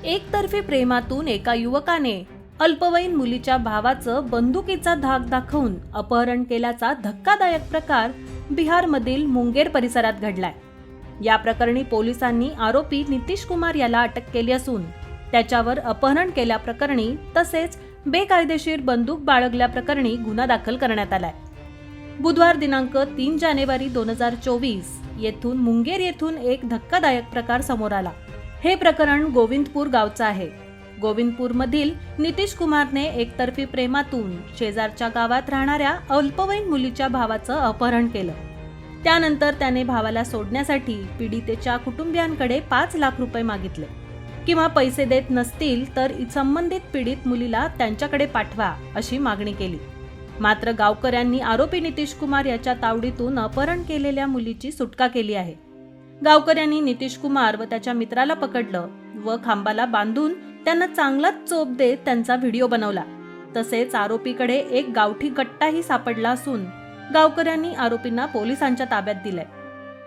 एकतर्फी प्रेमातून एका युवकाने अल्पवयीन मुलीच्या भावाचं बंदुकीचा धाक दाखवून अपहरण केल्याचा धक्कादायक प्रकार बिहारमधील मुंगेर परिसरात घडलाय। या प्रकरणी पोलिसांनी आरोपी नितीश कुमार याला अटक केली असून त्याच्यावर अपहरण केल्याप्रकरणी तसेच बेकायदेशीर बंदूक बाळगल्याप्रकरणी गुन्हा दाखल करण्यात आलाय। बुधवार दिनांक 3 जानेवारी 2024 येथून मुंगेर येथून एक धक्कादायक प्रकार समोर आला। हे प्रकरण गोविंदपूर गावचं आहे। गोविंदपूर मधील नितीश कुमारने एकतर्फी प्रेमातून शेजारच्या गावात राहणाऱ्या अल्पवयीन मुलीच्या भावाचं अपहरण केलं। त्यानंतर त्याने भावाला सोडण्यासाठी पीडितेच्या कुटुंबियांकडे 5 लाख रुपये मागितले किंवा पैसे देत नसतील तर संबंधित पीडित मुलीला त्यांच्याकडे पाठवा अशी मागणी केली। मात्र गावकऱ्यांनी आरोपी नितीश कुमार याच्या तावडीतून अपहरण केलेल्या मुलीची सुटका केली आहे। गावकऱ्यांनी नितीश कुमार व त्याच्या मित्राला पकडलं व खांबाला बांधून त्यांना चांगलाच चोप देत त्यांचा व्हिडिओ बनवला। तसेच आरोपीकडे एक गावठी गट्टाही सापडला असून गावकऱ्यांनी आरोपींना पोलिसांच्या ताब्यात दिलाय।